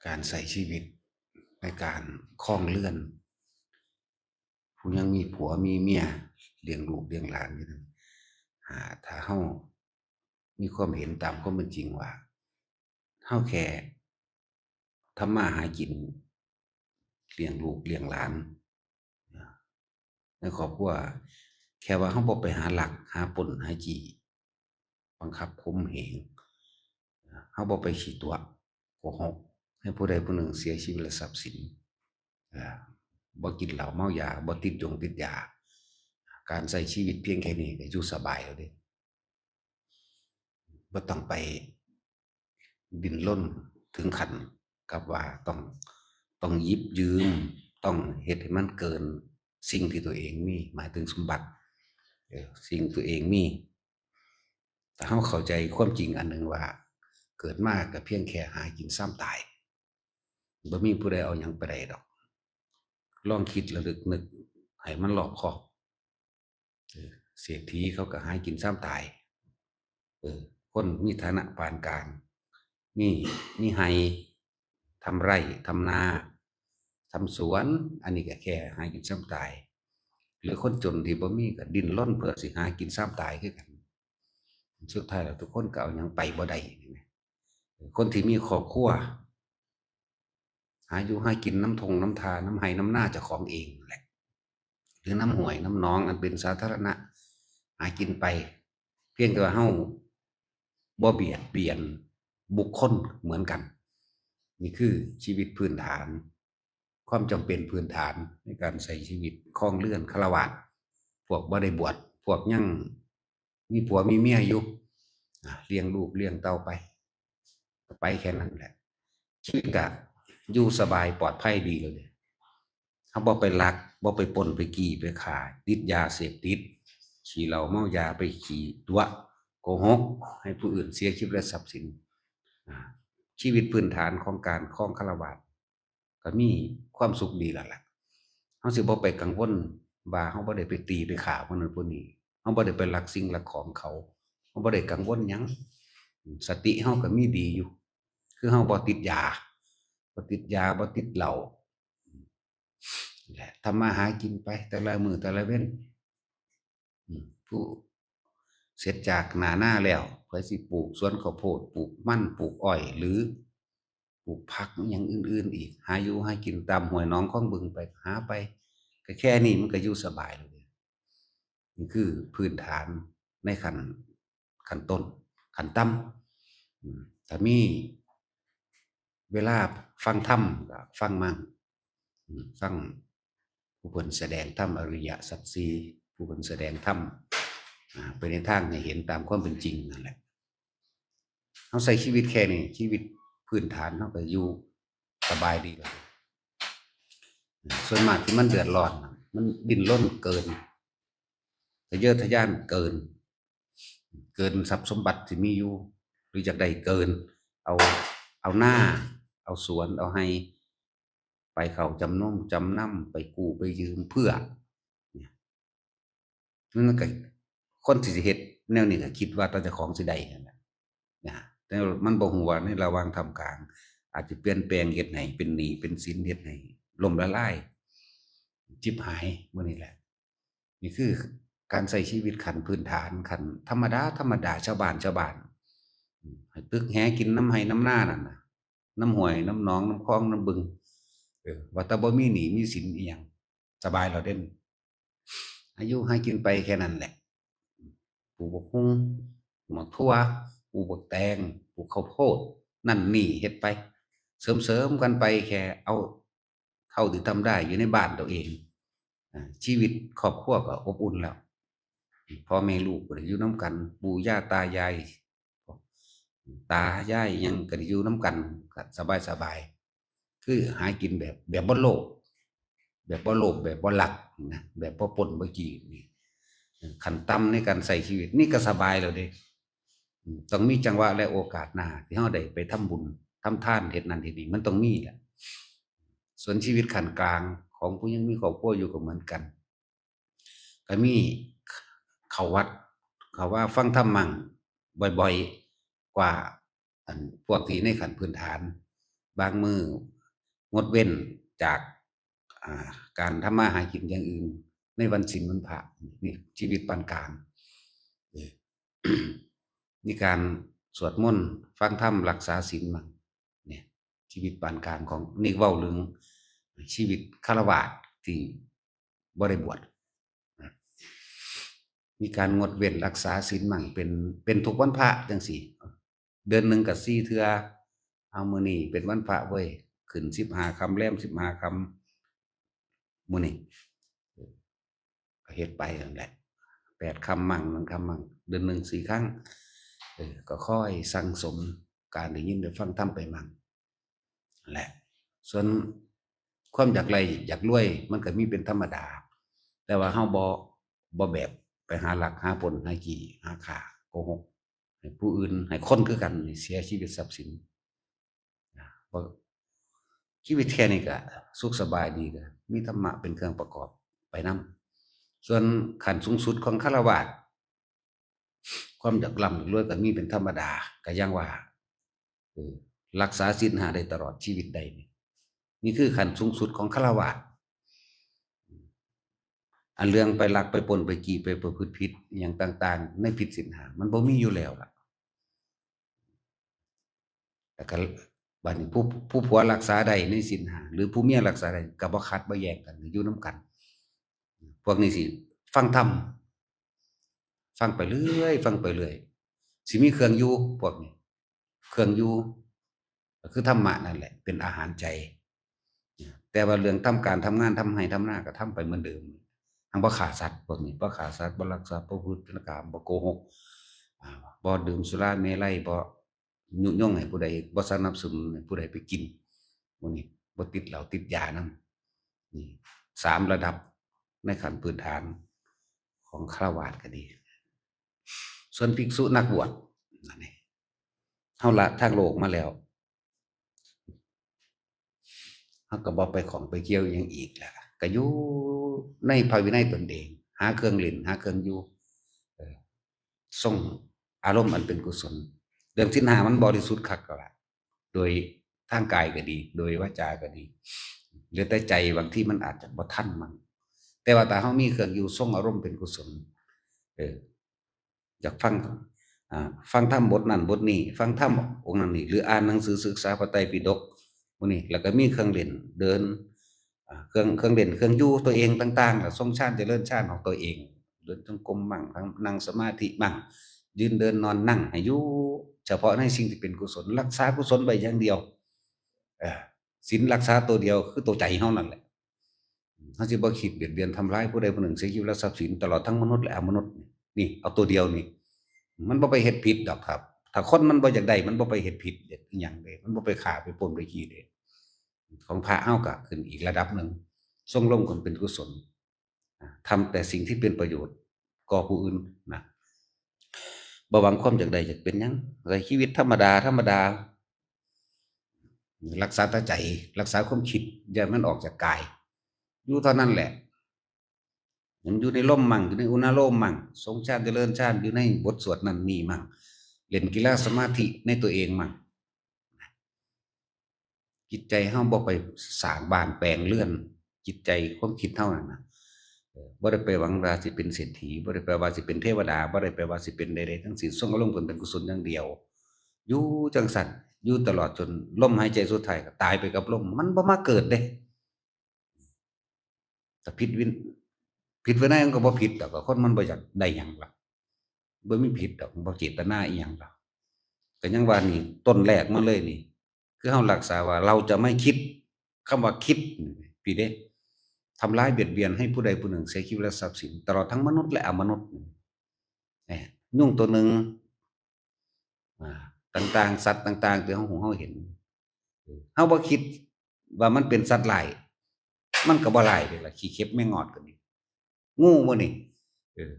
การใส่ชีวิตในการครองเรือนผู้ยังมีผัวมีเมียเลี้ยงลูกเลี้ยงหลานอยู่นั้นถ้าเฮามีความเห็นตามความเป็นจริงว่าเฮาแค่ทำมาหากินเลี้ยงลูกเลี้ยงหลานในครอบครัวแค่ว่าเฮาบ่ไปหาลักหาปล้นหาจี้บังคับข่มเหงเฮาบ่ไปขี้ตั๋วโกหกให้ผู้ใดผู้หนึ่งเสียชีวิตและทรัพย์สินบ่กินเหล้าเมายาบ่ติดยาการใช้ชีวิตเพียงแค่นี้ก็อยู่สบายแล้วเดะบ่ต้องไปดิ้นรนถึงขั้นกับว่าต้องหยิบยืมต้องเฮ็ดให้มันเกินสิ่งที่ตัวเองมีหมายถึงสมบัติสิ่งตัวเองมีแต่เฮาเข้าใจความจริงอันหนึ่งว่าเกิดมาก็เพียงแค่หากินซ้ำตายบ่มีผู้ใดเอาหยังไปได้ดอกลองคิดระลึกนึกให้มันรอบคอบเศรษฐีเขาก็หากินซ้ำตายคนมีฐานะปานกลางมีไร่ทำไร่ทำนาทำสวนอันนี้ก็แค่หากินซ้ำตายหรือคนจนที่บ่มีก็ดิ้นรนเพื่อสิหากินซ้ำตายคือกันสุดท้ายแล้วทุกคนก็เอาหยังไปบ่ได้คนที่มีครอบครัวหาอยู่หากินน้ำทงน้ำทาน้ำไห้น้ำหน้าเจ้าของเองแหละหรือน้ำห้วยน้ำหนองอันเป็นสาธารณะหากินไปเพียงแต่ว่าเฮาบ่เบียดเบียนบุคคลเหมือนกันนี่คือชีวิตพื้นฐานความจำเป็นพื้นฐานในการใช้ชีวิตครองเรือนฆราวาสพวกบ่ได้บวชพวกยังมีผัวมีเมียอยู่เลี้ยงลูกเลี้ยงเต้าไปแค่นั้นแหละชีวิตก็อยู่สบายปลอดภัยดีเลยเขาบ่ไปลักบ่ไปปล้นไปกี้ไปฆ่าติดยาเสพติดขี่เหล้าเมายาไปขี่ตัวโกหกให้ผู้อื่นเสียชีวิตและทรัพย์สินชีวิตพื้นฐานของการครองฆราวาสก็มีความสุขดีแล้วล่ะเฮาสิบ่ไปกังวลว่าเฮาบ่ได้ไปตีไปฆ่าคนนั้นคนนี้เฮาบ่ได้ไปลักสิ่งลักของเขาเฮาบ่ได้กังวลหยังสติเฮาก็มีดีอยู่คือเฮาบ่ติดยาบ่ติดเหล้าแหละทำมาหากินไปแต่ละมื้อแต่ละเว้นผู้เสร็จจากหน้าแล้วค่อยสิปลูกสวนข้าวโพดปลูกมันปลูกอ้อยหรือปลูกผักอย่างอื่นๆอีกหาอยู่หากินตามห้วยหนองคลองบึงไปหาไปก็แค่นี้มันก็อยู่สบายแล้วนี่คือพื้นฐานในขั้นต้นขั้นต่ำถ้ามีเวลาฟังธรรมก็ฟังมั่งฟังผู้เพิ่นแสดงธรรมอริยสัจสี่ผู้เพิ่นแสดงธรรมไปในทางให้เห็นตามความเป็นจริงนั่นแหละเราใช้ชีวิตแค่นี้ชีวิตพื้นฐานเราก็อยู่สบายดีแล้วส่วนมากที่มันเดือดร้อนมันดิ้นรนเกินทะเยอทะยานเกินทรัพย์สมบัติที่มีอยู่หรืออยากได้เกินเอาหน้าเอาสวนเอาให้ไปเข้าจำนำไปกู้ไปยืมเพื่อนั่นก็คนที่สิเฮ็ดแนวนี้ก็คิดว่าตนเจ้าของสิได้นั่นแหละนะแต่มันบ่ฮู้ว่าในระหว่างท่ามกลางอาจจะเปลี่ยนแปลงเฮ็ดให้เป็นหนี้เป็นสินเฮ็ดให้ล่มละลายฉิบหายมื้อนี้แหละนี่คือการใช้ชีวิตขั้นพื้นฐานขั้นธรรมดาชาวบ้านให้ตึกแหกินน้ำไห้น้ำนานั่นน่ะน้ำห้วยน้ำหนองน้ำคลองน้ำบึงว่าแต่บ่มีหนี้มีสินอิหยังสบายแล้วเด้อายุหากินไปแค่นั้นแหละปลูกบักหุ่งปลูกบักถั่วปลูกบักแตงปลูกข้าวโพดนั่นนี่เฮ็ดไปเสริมๆกันไปแค่เอาเท่าที่ทำได้อยู่ในบ้านตัวเองชีวิตครอบครัวก็อบอุ่นแล้วพ่อแม่ลูกก็ได้อยู่นำกันปู่ย่าตายายตายายหยังก็ได้อยู่นำกันก็สบายๆคือหากินแบบบ่โลภแบบบ่ลักนะแบบบ่ปล้นบ่จี้นี่ขั้นต่ำในการใช้ชีวิตนี่ก็สบายแล้วเดะต้องมีจังหวะและโอกาสหน้าที่เราได้ไปทำบุญทำทานเฮ็ดนั่นเฮ็ดนี่มันต้องมีแหละส่วนชีวิตขั้นกลางของผู้ยังมีครอบครัวอยู่ก็เหมือนกันก็มีเข้าวัดเขาว่าฟังธรรมมั่งบ่อยๆกว่าอันพวกที่ในขั้นพื้นฐาน บางมืองดเว้นจากการทำมาหากินอย่างอื่นในวันศีลวันพระนี่ชีวิตปานกลางมีการสวดมนต์ฟังธรรมรักษาศีลมั่งเนี่ยชีวิตปานกลางของนี่เว้าเรื่องชีวิตฆราวาสที่บ่ได้บวชมีการงดเว้นรักษาศีลมั่งเป็นทุกวันพระจังซี่เดือนหนึ่งก็4เทื่อเอามื้อนี้เป็นวันพระเว้ยขึ้น15ค่ำแรม15ค่ำมื้อนี้ก็เฮ็ดไปนั่นแหละ8ค่ำมั่ง1ค่ำมั่งเดือนหนึ่ง4ครั้งก็ค่อยสั่งสมการได้ยินได้ฟังธรรมไปมั่งแหละส่วนความอยากไรอยากรวยมันก็มีเป็นธรรมดาแต่ว่าเฮาบ่แบบไปหาหลักหาผลหากี่หาค่าโกหกให้ผู้อื่นให้คนคือกันเสียชีวิตทรัพย์สินบ่ชีวิตแค่นี้ก็สุขสบายดีก็มีธรรมะเป็นเครื่องประกอบไปนำส่วนขั้นสูงสุดของฆราวาสความอยากร่ำอยากรวยก็มีเป็นธรรมดาก็อย่างว่ารักษาศีล5ได้ตลอดชีวิตได้นี่คือขั้นสูงสุดของฆราวาสอันเรื่องไปลักไปปล้นไปจี้ไปประพฤติผิดอหยังต่างๆในผิดศีล5มันบ่มีอยู่แล้วล่ะแต่ก็บัดนี้ผู้ผัวรักษาได้ในศีล5หรือผู้เมียรักษาได้ก็บ่ขัดบ่แย้งกันอยู่นำกันพวกนี้สิฟังธรรมฟังไปเรื่อยฟังไปเรื่อยสิมีเครื่องอยู่พวกนี้เครื่องอยู่ก็คือธรรมะนั่นแหละเป็นอาหารใจแต่ว่าเรื่องทำการทำงานทำไร่ทำนาก็ทำไปเหมือนเดิมทั้งบ่ฆ่าสัตว์พวกนี้บ่ฆ่าสัตว์บ่ลักทรัพย์บ่ประพฤติผิดกามบ่โกหกบ่ดื่มสุราเมรัยบ่ยุยงให้ผู้ใดบ่สนับสนุนให้ผู้ใดไปกินพวกนี้บ่ติดเหล้าติดยานำนี่3ระดับในขั้นพื้นฐานของฆราวาสก็ดีส่วนภิกษุนักบวชนั่นนี่เฮาละทางโลกมาแล้วเฮาก็บ่ไปของไปเกี่ยวอิหยังอีกแล้วก็อยู่ในพระวินัยตนเองหาเครื่องเล่นหาเครื่องอยู่ทรงอารมณ์อันเป็นกุศลเรื่องศีล5มันบริสุทธิ์คักแล้วล่ะโดยทางกายก็ดีโดยวาจาก็ดีเหลือแต่ใจบางทีมันอาจจะบ่ทันมันแต่ว่าถ้าเฮามีเครื่องอยู่ทรงอารมณ์เป็นกุศลอยากฟังธรรมบทนั้นบทนี้ฟังธรรมองค์นั้นนี่หรืออ่านหนังสือศึกษาพระไตรปิฎกพวกนี้แล้วก็มีเครื่องเล่นเดินเครื่องเล่นเครื่องอยู่ตัวเองต่างๆแล้วทรงฌานเจริญฌานของตัวเองเดินจงกรมมั่งนั่งสมาธิมั่งยืนเดินนอนนั่งให้อยู่เฉพาะในสิ่งที่เป็นกุศลรักษากุศลไว้อย่างเดียวศีลรักษาตัวเดียวคือตัวใจเฮานั่นแหละเฮาสิบ่คิดเบียดเบียนทำร้ายผู้ใดผู้หนึ่งเสียชีวิตและทรัพย์สินตลอดทั้งมนุษย์และอมนุษย์นี่เอาตัวเดียวนี่มันบ่ไปเฮ็ดผิดดอกครับถ้าคนมันบ่อยากได้มันบ่ไปเฮ็ดผิดเฮ็ดอิหยังเด้มันบ่ไปฆ่าไปปล้นไปขี้เด้ของพระเฮาก็ขึ้นอีกระดับหนึ่งทรงลงคนเป็นกุศลทำแต่สิ่งที่เป็นประโยชน์ก่อผู้อื่นนะบ่หวังความอยากได้อยากเป็นหยังใช้ชีวิตธรรมดารักษาแต่ใจรักษาความคิดอย่ามันออกจากกายอยู่เท่านั้นแหละมันอยู่ในร่มมั่งอยู่ในอุณโลมมั่งทรงฌานเจริญฌานอยู่ในบทสวดนั้นนี่มั่งเล่นกีฬาสมาธิในตัวเองมั่งจิตใจเฮาบ่ไปสร้างบ้านแปลงเรือนจิตใจความคิดเฮานั่นน่ะบ่ได้ไปหวังว่าสิเป็นเศรษฐีบ่ได้แปลว่าสิเป็นเทวดาบ่ได้แปลว่าสิเป็นใดๆทั้งสิ้นทรงอารมณ์เพิ่นเป็นกุศลอย่างเดียวอยู่จังซั่นอยู่ตลอดจนลมหายใจสุดท้ายก็ตายไปกับลมมันบ่มาเกิดเด้ถ้าผิดวินัยมันก็บ่ผิดดอกก็คนมันบ่อยากได้หยังล่ะบ่มีผิดดอกบ่เจตนาอิหยังดอกก็ยังว่านี่ต้นแรกมาเลยนี่คือเฮารักษาว่าเราจะไม่คิดคำว่าคิดพี่เด้ทำร้ายเบียดเบียนให้ผู้ใดผู้หนึ่งเสียชีวิตและทรัพย์สินตลอดทั้งมนุษย์และอมนุษย์ยุงตัวหนึ่งต่างๆสัตว์ต่างๆที่เฮาหูเฮาเห็นเฮาบ่คิดว่ามันเป็นสัตว์ร้ายมันก็บ่ร้ายเดะล่ะขี้เข็บแม่งอดก็ดีงูบ่นี่เออ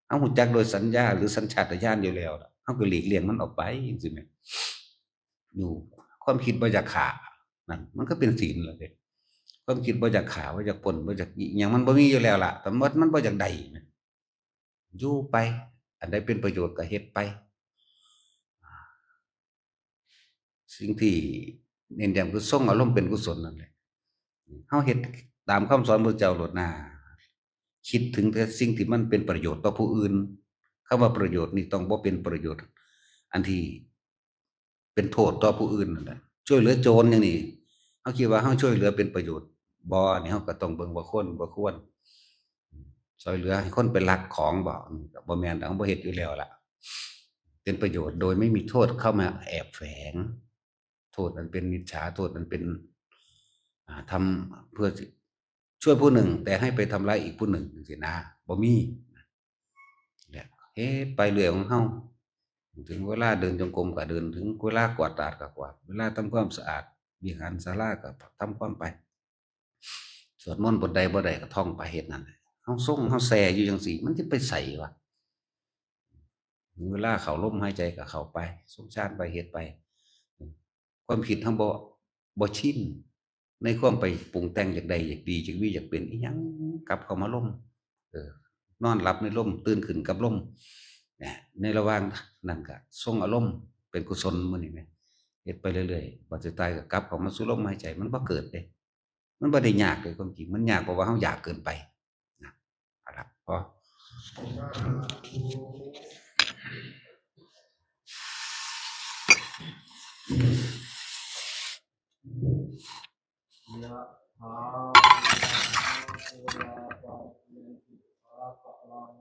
เฮารู้จักโดยสัญญาหรือสัญชาตญาณอยู่แล้วล่ะเฮาก็หลีกเลี่ยงมันออกไปจังซี้แหมอยู่ความคิดบ่อยากฆ่านั่นมันก็เป็นศีลแล้วเด้ความคิดบ่อยากฆ่าบ่อยากปล้นบ่อยากอิหยังมันบ่มีอยู่แล้วล่ะแต่มันบ่อยากได้แหมอยู่ไปอันใดเป็นประโยชน์ก็เฮ็ดไปสิ่งที่ เน้นย้ำคือทรงอารมณ์เป็นกุศลนั่นแหละเฮาเฮ็ดตามคำสอนพระเจ้าโลดหน้าคิดถึงแต่สิ่งที่มันเป็นประโยชน์ต่อผู้อื่นคำว่าประโยชน์นี่ต้องบ่เป็นประโยชน์อันที่เป็นโทษต่อผู้อื่นนั่นแหละช่วยเหลือโจรอย่างนี้เฮาคิดว่าเฮาช่วยเหลือเป็นประโยชน์บ่อันนี้เฮาก็ต้องเบิ่งว่าคนบ่ควรช่วยเหลือให้คนไปลักของบ่ก็บ่แม่นเฮาบ่เฮ็ดอยู่แล้วล่ะเป็นประโยชน์โดยไม่มีโทษเข้ามาแอบแฝงโทษอันเป็นมิจฉาโทษอันเป็นทำเพื่อสิช่วยผู้หนึ่งแต่ให้ไปทำร้ายอีกผู้หนึ่งจังซี้นะบ่มีเนี่ยเฮ็ดไปเรื่อยของเฮาถึงเวลาเดินจงกรมก็เดินถึงเวลากวาดลาดก็กวาดเวลาทำความสะอาดวิหารศาลาก็ทำความไปสวดมนต์บทใดบ่ได้ก็ท่องไปเฮ็ดนั่นแหละเฮาทรงเฮาแซ่อยู่จังซี่มันสิไปไสวะถึงเวลาเข้าลมหายใจก็เข้าไปสงสารไปเฮ็ดไปความคิดเฮาบ่ชินในความไปปรุงแต่งอยากได้อยากดีอยากมีอยากเป็นอิหยังกลับเข้ามาลมเออนอนหลับในลมตื่นขึ้นกับลมเนี่ยในระหว่างนั้นก็ทรงอารมณ์เป็นกุศลมื้อนี้แหมเฮ็ดไปเรื่อยๆบัดสุดท้ายก็กลับเข้ามาสู่ลมหายใจมันบ่เกิดเดะมันบ่ได้ยากเลยความจริงมันยากเพราะว่าเฮาอยากเกินไปนะเอาล่ะพอยะถาโอราปะเยติภาคะลัง